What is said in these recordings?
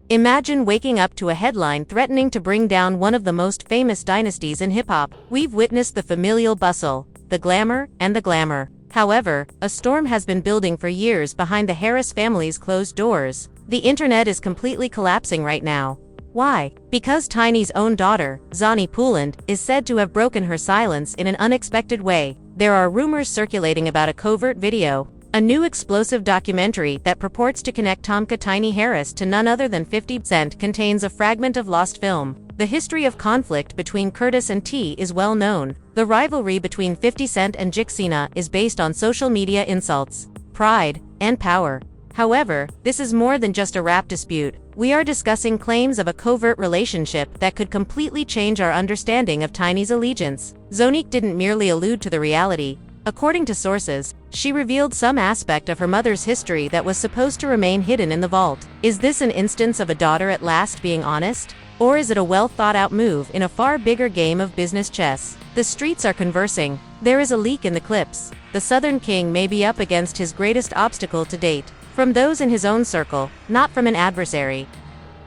Imagine waking up to a headline threatening to bring down one of the most famous dynasties in hip-hop. We've witnessed the familial bustle, the glamour, and the glamour. However, a storm has been building for years behind the Harris family's closed doors. The internet is completely collapsing right now. Why? Because Tiny's own daughter, Zonnique Pullins, is said to have broken her silence in an unexpected way. There are rumors circulating about a covert video, a new explosive documentary that purports to connect Tomka Tiny Harris to none other than 50 Cent contains a fragment of lost film. The history of conflict between Curtis and T is well known. The rivalry between 50 Cent and Jixina is based on social media insults, pride, and power. However, this is more than just a rap dispute. We are discussing claims of a covert relationship that could completely change our understanding of Tiny's allegiance. Zonnique didn't merely allude to the reality. According to sources, she revealed some aspect of her mother's history that was supposed to remain hidden in the vault. Is this an instance of a daughter at last being honest? Or is it a well-thought-out move in a far bigger game of business chess? The streets are conversing. There is a leak in the clips. The Southern King may be up against his greatest obstacle to date. From those in his own circle, not from an adversary.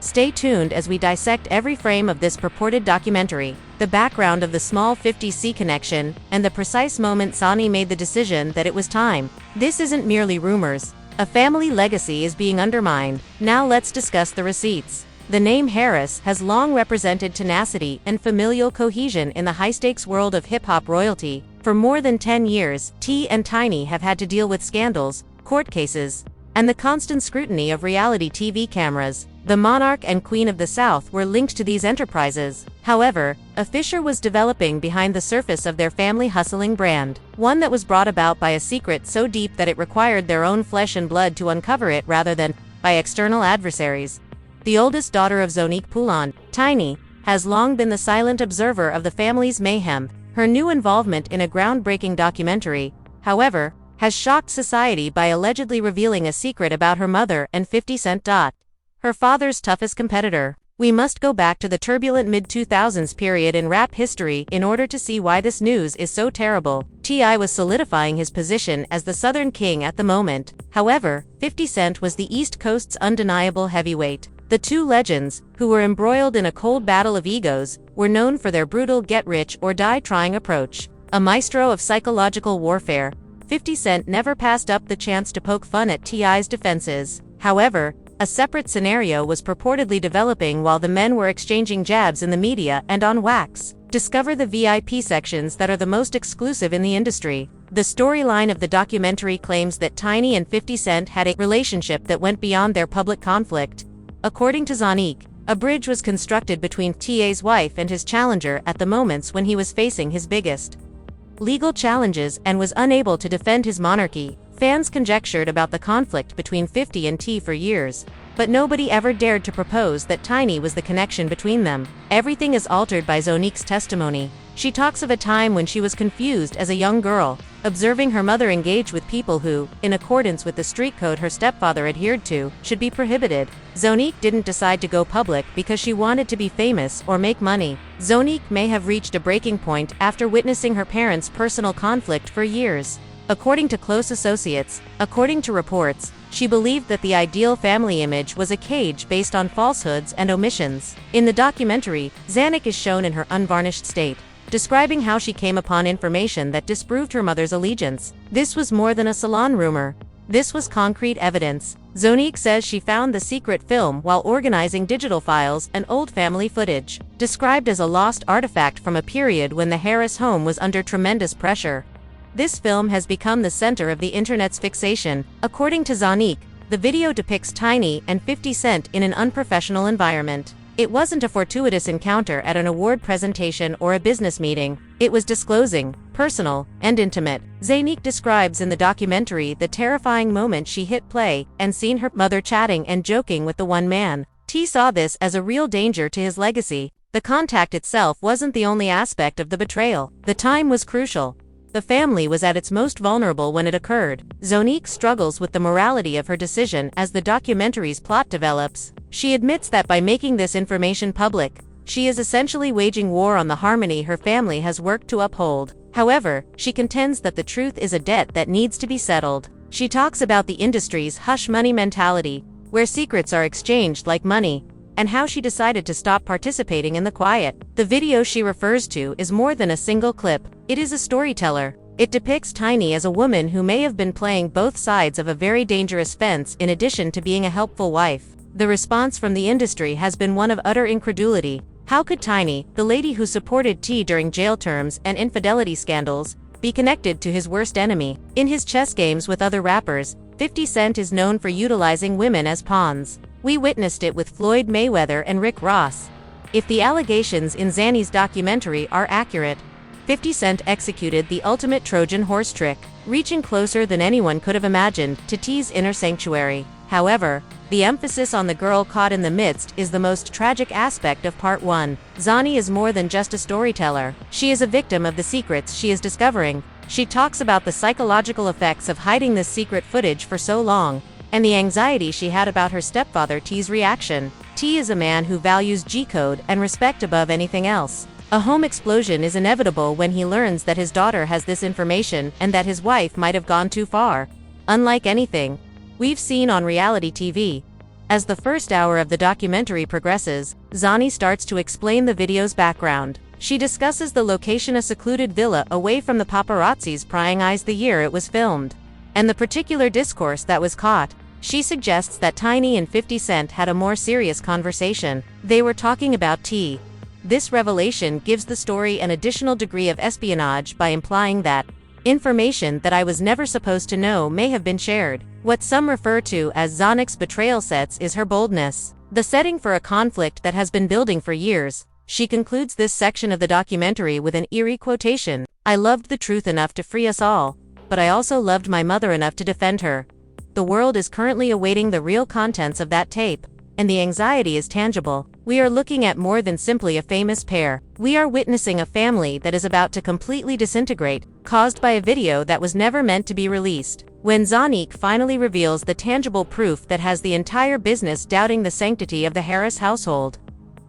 Stay tuned as we dissect every frame of this purported documentary, the background of the small 50C connection, and the precise moment Sonny made the decision that it was time. This isn't merely rumors. A family legacy is being undermined. Now let's discuss the receipts. The name Harris has long represented tenacity and familial cohesion in the high-stakes world of hip-hop royalty. For more than 10 years, T and Tiny have had to deal with scandals, court cases, and the constant scrutiny of reality TV cameras. The monarch and queen of the South were linked to these enterprises. However, a fissure was developing behind the surface of their family hustling brand, one that was brought about by a secret so deep that it required their own flesh and blood to uncover it rather than by external adversaries. The oldest daughter of Zonnique Pullins, Tiny, has long been the silent observer of the family's mayhem. Her new involvement in a groundbreaking documentary, however, has shocked society by allegedly revealing a secret about her mother and 50 Cent. Her father's toughest competitor. We must go back to the turbulent mid-2000s period in rap history in order to see why this news is so terrible. T.I. was solidifying his position as the Southern King at the moment. However, 50 Cent was the East Coast's undeniable heavyweight. The two legends, who were embroiled in a cold battle of egos, were known for their brutal get-rich-or-die-trying approach. A maestro of psychological warfare, 50 Cent never passed up the chance to poke fun at T.I.'s defenses. However, a separate scenario was purportedly developing while the men were exchanging jabs in the media and on wax. Discover the VIP sections that are the most exclusive in the industry. The storyline of the documentary claims that Tiny and 50 Cent had a relationship that went beyond their public conflict. According to Zonnique, a bridge was constructed between T.A.'s wife and his challenger at the moments when he was facing his biggest legal challenges and was unable to defend his monarchy. Fans conjectured about the conflict between 50 and T for years, but nobody ever dared to propose that Tiny was the connection between them. Everything is altered by Zonnique's testimony. She talks of a time when she was confused as a young girl, observing her mother engage with people who, in accordance with the street code her stepfather adhered to, should be prohibited. Zonnique didn't decide to go public because she wanted to be famous or make money. Zonnique may have reached a breaking point after witnessing her parents' personal conflict for years. According to close associates, according to reports, she believed that the ideal family image was a cage based on falsehoods and omissions. In the documentary, Zonnique is shown in her unvarnished state, describing how she came upon information that disproved her mother's allegiance. This was more than a salon rumor. This was concrete evidence. Zonnique says she found the secret film while organizing digital files and old family footage, described as a lost artifact from a period when the Harris home was under tremendous pressure. This film has become the center of the internet's fixation. According to Zonnique, the video depicts Tiny and 50 Cent in an unprofessional environment. It wasn't a fortuitous encounter at an award presentation or a business meeting. It was disclosing, personal, and intimate. Zonnique describes in the documentary the terrifying moment she hit play and seen her mother chatting and joking with the one man. T saw this as a real danger to his legacy. The contact itself wasn't the only aspect of the betrayal. The time was crucial. The family was at its most vulnerable when it occurred. Zonnique struggles with the morality of her decision as the documentary's plot develops. She admits that by making this information public, she is essentially waging war on the harmony her family has worked to uphold. However, she contends that the truth is a debt that needs to be settled. She talks about the industry's hush money mentality, where secrets are exchanged like money, and how she decided to stop participating in the quiet. The video she refers to is more than a single clip. It is a storyteller. It depicts Tiny as a woman who may have been playing both sides of a very dangerous fence in addition to being a helpful wife. The response from the industry has been one of utter incredulity. How could Tiny, the lady who supported T during jail terms and infidelity scandals, be connected to his worst enemy? In his chess games with other rappers, 50 Cent is known for utilizing women as pawns. We witnessed it with Floyd Mayweather and Rick Ross. If the allegations in Zonnique's documentary are accurate, 50 Cent executed the ultimate Trojan horse trick, reaching closer than anyone could have imagined to T's inner sanctuary. However, the emphasis on the girl caught in the midst is the most tragic aspect of Part 1. Zonnique is more than just a storyteller. She is a victim of the secrets she is discovering. She talks about the psychological effects of hiding this secret footage for so long, and the anxiety she had about her stepfather T's reaction. T is a man who values G-code and respect above anything else. A home explosion is inevitable when he learns that his daughter has this information and that his wife might have gone too far. Unlike anything we've seen on reality TV, as the first hour of the documentary progresses, Zonnique starts to explain the video's background. She discusses the location, a secluded villa away from the paparazzi's prying eyes the year it was filmed, and the particular discourse that was caught. She suggests that Tiny and 50 Cent had a more serious conversation. They were talking about T. This revelation gives the story an additional degree of espionage by implying that information that I was never supposed to know may have been shared. What some refer to as Zonnique's betrayal sets is her boldness, the setting for a conflict that has been building for years. She concludes this section of the documentary with an eerie quotation: "I loved the truth enough to free us all, but I also loved my mother enough to defend her." The world is currently awaiting the real contents of that tape, and the anxiety is tangible. We are looking at more than simply a famous pair. We are witnessing a family that is about to completely disintegrate, caused by a video that was never meant to be released. When Zonnique finally reveals the tangible proof that has the entire business doubting the sanctity of the Harris household,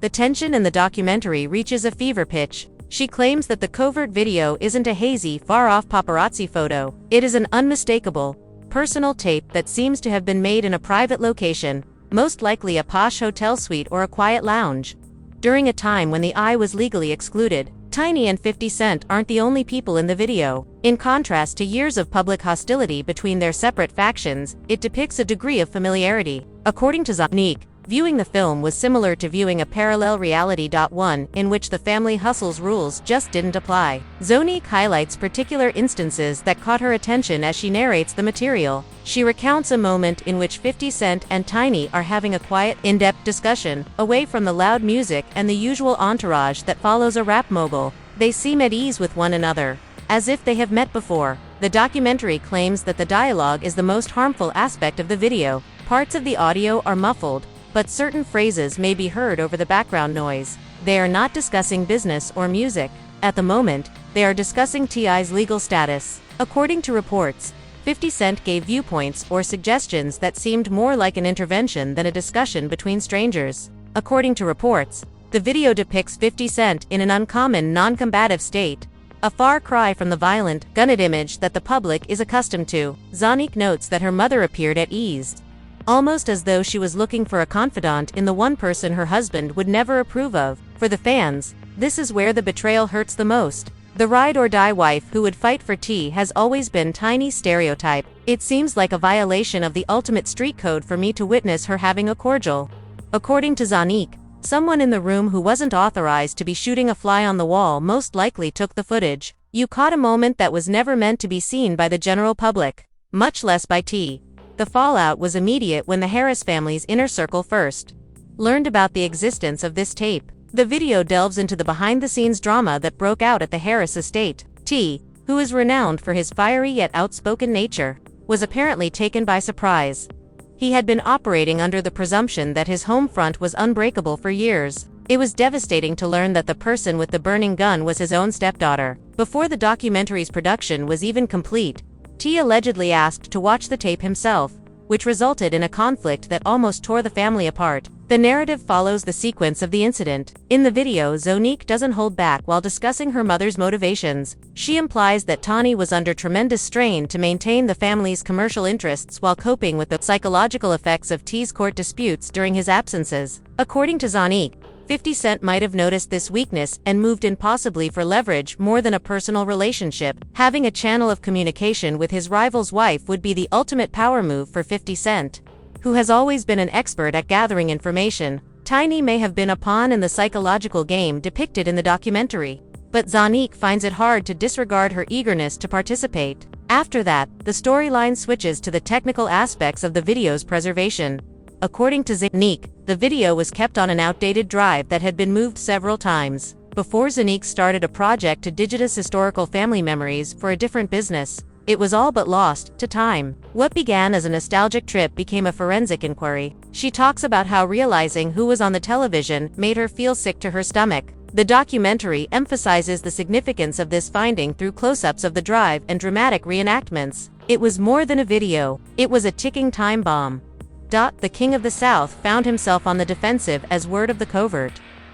the tension in the documentary reaches a fever pitch. She claims that the covert video isn't a hazy, far-off paparazzi photo. It is an unmistakable, personal tape that seems to have been made in a private location, most likely a posh hotel suite or a quiet lounge, during a time when the eye was legally excluded. Tiny and 50 Cent aren't the only people in the video. In contrast to years of public hostility between their separate factions, it depicts a degree of familiarity. According to Zonnique, viewing the film was similar to viewing a parallel reality. One in which the family hustle's rules just didn't apply. Zonnique highlights particular instances that caught her attention as she narrates the material. She recounts a moment in which 50 Cent and Tiny are having a quiet, in-depth discussion, away from the loud music and the usual entourage that follows a rap mogul. They seem at ease with one another, as if they have met before. The documentary claims that the dialogue is the most harmful aspect of the video. Parts of the audio are muffled, but certain phrases may be heard over the background noise. They are not discussing business or music. At the moment, they are discussing T.I.'s legal status. According to reports, 50 Cent gave viewpoints or suggestions that seemed more like an intervention than a discussion between strangers. According to reports, the video depicts 50 Cent in an uncommon, non-combative state, a far cry from the violent, gunned image that the public is accustomed to. Zonnique notes that her mother appeared at ease, almost as though she was looking for a confidant in the one person her husband would never approve of. For the fans, this is where the betrayal hurts the most. The ride-or-die wife who would fight for T has always been Tiny's stereotype. It seems like a violation of the ultimate street code for me to witness her having a cordial. According to Zonnique, someone in the room who wasn't authorized to be shooting a fly on the wall most likely took the footage. You caught a moment that was never meant to be seen by the general public, much less by T. The fallout was immediate when the Harris family's inner circle first learned about the existence of this tape. The video delves into the behind-the-scenes drama that broke out at the Harris estate. T, who is renowned for his fiery yet outspoken nature, was apparently taken by surprise. He had been operating under the presumption that his home front was unbreakable for years. It was devastating to learn that the person with the burning gun was his own stepdaughter. Before the documentary's production was even complete, T allegedly asked to watch the tape himself, which resulted in a conflict that almost tore the family apart. The narrative follows the sequence of the incident. In the video, Zonnique doesn't hold back while discussing her mother's motivations. She implies that Tawny was under tremendous strain to maintain the family's commercial interests while coping with the psychological effects of T's court disputes during his absences. According to Zonnique, 50 Cent might have noticed this weakness and moved in possibly for leverage more than a personal relationship. Having a channel of communication with his rival's wife would be the ultimate power move for 50 Cent, who has always been an expert at gathering information. Tiny may have been a pawn in the psychological game depicted in the documentary, but Zonnique finds it hard to disregard her eagerness to participate. After that, the storyline switches to the technical aspects of the video's preservation. According to Zonnique, the video was kept on an outdated drive that had been moved several times. Before Zonnique started a project to digitize historical family memories for a different business, it was all but lost to time. What began as a nostalgic trip became a forensic inquiry. She talks about how realizing who was on the television made her feel sick to her stomach. The documentary emphasizes the significance of this finding through close-ups of the drive and dramatic reenactments. It was more than a video. It was a ticking time bomb. The King of the South found himself on the defensive as word of the covert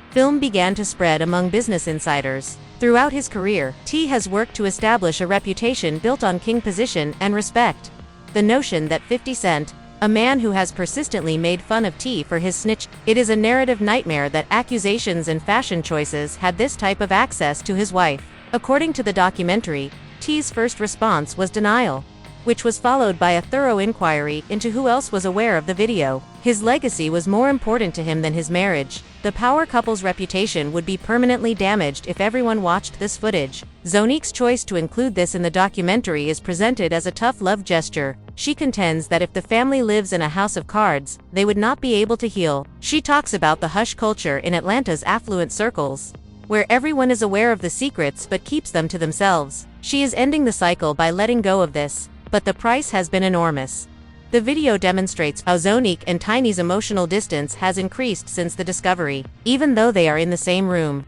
film began to spread among business insiders. Throughout his career, T has worked to establish a reputation built on king position and respect. The notion that 50 Cent, a man who has persistently made fun of T for his snitch, it is a narrative nightmare that accusations and fashion choices had this type of access to his wife. According to the documentary, T's first response was denial, which was followed by a thorough inquiry into who else was aware of the video. His legacy was more important to him than his marriage. The power couple's reputation would be permanently damaged if everyone watched this footage. Zonnique's choice to include this in the documentary is presented as a tough love gesture. She contends that if the family lives in a house of cards, they would not be able to heal. She talks about the hush culture in Atlanta's affluent circles, where everyone is aware of the secrets but keeps them to themselves. She is ending the cycle by letting go of this, but the price has been enormous. The video demonstrates how Zonnique and Tiny's emotional distance has increased since the discovery, even though they are in the same room.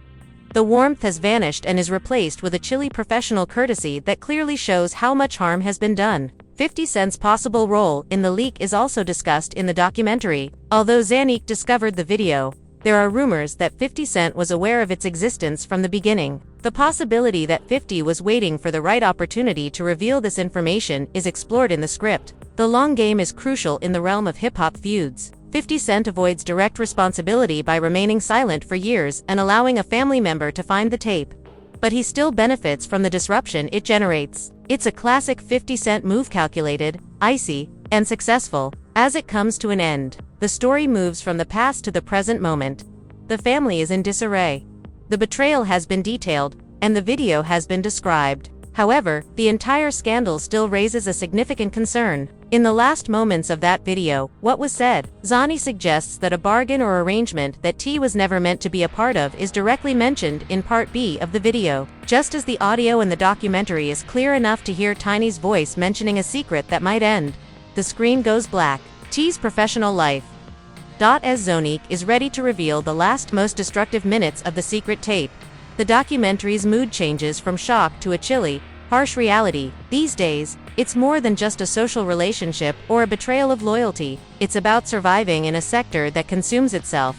The warmth has vanished and is replaced with a chilly professional courtesy that clearly shows how much harm has been done. 50 Cent's possible role in the leak is also discussed in the documentary. Although Zonnique discovered the video, there are rumors that 50 Cent was aware of its existence from the beginning. The possibility that 50 was waiting for the right opportunity to reveal this information is explored in the script. The long game is crucial in the realm of hip-hop feuds. 50 Cent avoids direct responsibility by remaining silent for years and allowing a family member to find the tape, but he still benefits from the disruption it generates. It's a classic 50 Cent move, calculated, icy, and successful. As it comes to an end, the story moves from the past to the present moment. The family is in disarray. The betrayal has been detailed, and the video has been described. However, the entire scandal still raises a significant concern. In the last moments of that video, what was said? Zonnique suggests that a bargain or arrangement that T was never meant to be a part of is directly mentioned in Part B of the video. Just as the audio in the documentary is clear enough to hear Tiny's voice mentioning a secret that might end, the screen goes black. T's professional life. As Zonnique is ready to reveal the last most destructive minutes of the secret tape, the documentary's mood changes from shock to a chilly, harsh reality. These days, it's more than just a social relationship or a betrayal of loyalty. It's about surviving in a sector that consumes itself.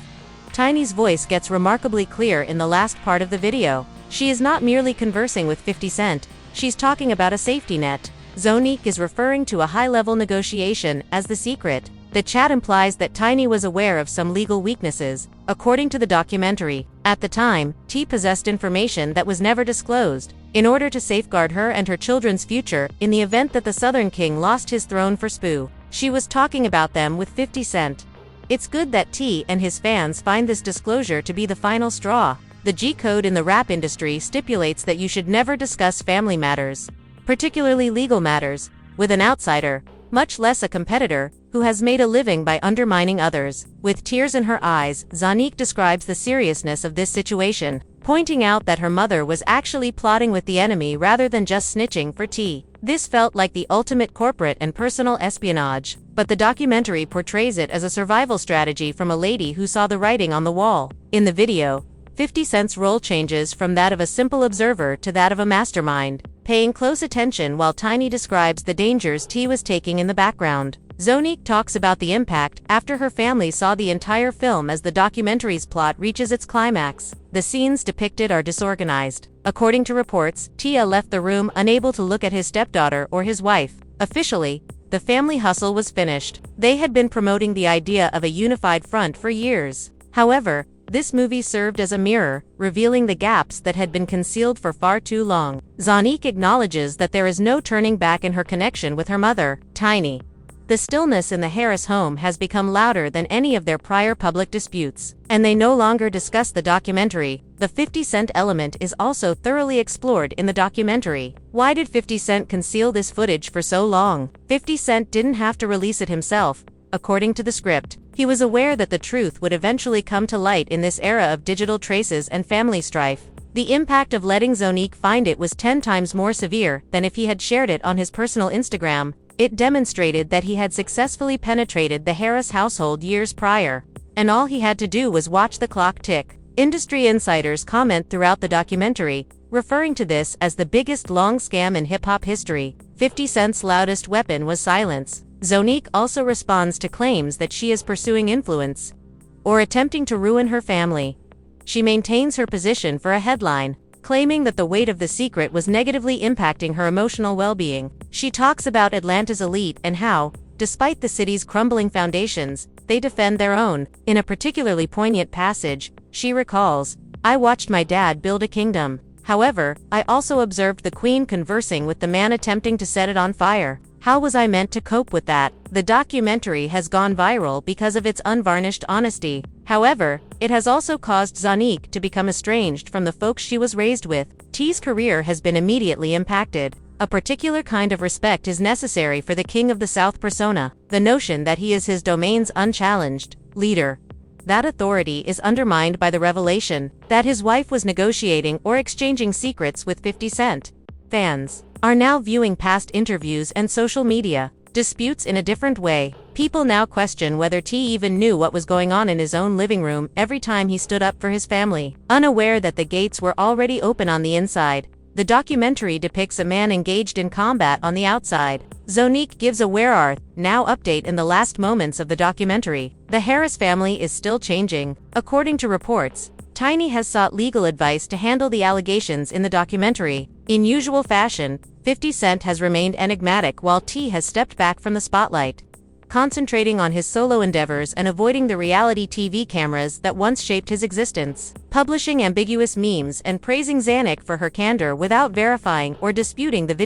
Tiny's voice gets remarkably clear in the last part of the video. She is not merely conversing with 50 Cent, she's talking about a safety net. Zonnique is referring to a high-level negotiation as the secret. The chat implies that Tiny was aware of some legal weaknesses. According to the documentary, at the time, T possessed information that was never disclosed, in order to safeguard her and her children's future in the event that the Southern King lost his throne for Spoo. She was talking about them with 50 Cent. It's good that T and his fans find this disclosure to be the final straw. The G-code in the rap industry stipulates that you should never discuss family matters, particularly legal matters, with an outsider, much less a competitor, who has made a living by undermining others. With tears in her eyes, Zonnique describes the seriousness of this situation, pointing out that her mother was actually plotting with the enemy rather than just snitching for T. This felt like the ultimate corporate and personal espionage, but the documentary portrays it as a survival strategy from a lady who saw the writing on the wall. In the video, 50 Cent's role changes from that of a simple observer to that of a mastermind, paying close attention while Tiny describes the dangers T was taking in the background. Zonnique talks about the impact after her family saw the entire film as the documentary's plot reaches its climax. The scenes depicted are disorganized. According to reports, Tia left the room unable to look at his stepdaughter or his wife. Officially, the family hustle was finished. They had been promoting the idea of a unified front for years. However, this movie served as a mirror, revealing the gaps that had been concealed for far too long. Zonnique acknowledges that there is no turning back in her connection with her mother, Tiny. The stillness in the Harris home has become louder than any of their prior public disputes, and they no longer discuss the documentary. The 50 Cent element is also thoroughly explored in the documentary. Why did 50 Cent conceal this footage for so long? 50 Cent didn't have to release it himself. According to the script, he was aware that the truth would eventually come to light in this era of digital traces and family strife. The impact of letting Zonnique find it was 10 times more severe than if he had shared it on his personal Instagram. It demonstrated that he had successfully penetrated the Harris household years prior, and all he had to do was watch the clock tick. Industry insiders comment throughout the documentary, referring to this as the biggest long scam in hip-hop history. 50 Cent's loudest weapon was silence. Zonnique also responds to claims that she is pursuing influence or attempting to ruin her family. She maintains her position for a headline, claiming that the weight of the secret was negatively impacting her emotional well-being. She talks about Atlanta's elite and how, despite the city's crumbling foundations, they defend their own. In a particularly poignant passage, she recalls, "I watched my dad build a kingdom. However, I also observed the queen conversing with the man attempting to set it on fire. How was I meant to cope with that?" The documentary has gone viral because of its unvarnished honesty. However, it has also caused Zonnique to become estranged from the folks she was raised with. T's career has been immediately impacted. A particular kind of respect is necessary for the King of the South persona, the notion that he is his domain's unchallenged leader. That authority is undermined by the revelation that his wife was negotiating or exchanging secrets with 50 Cent. Fans are now viewing past interviews and social media disputes in a different way. People now question whether T even knew what was going on in his own living room every time he stood up for his family, unaware that the gates were already open on the inside. The documentary depicts a man engaged in combat on the outside. Zonnique gives a "Where are now" update in the last moments of the documentary. The Harris family is still changing. According to reports, Tiny has sought legal advice to handle the allegations in the documentary. In usual fashion, 50 Cent has remained enigmatic while T has stepped back from the spotlight, concentrating on his solo endeavors and avoiding the reality TV cameras that once shaped his existence, publishing ambiguous memes and praising Zonnique for her candor without verifying or disputing the video.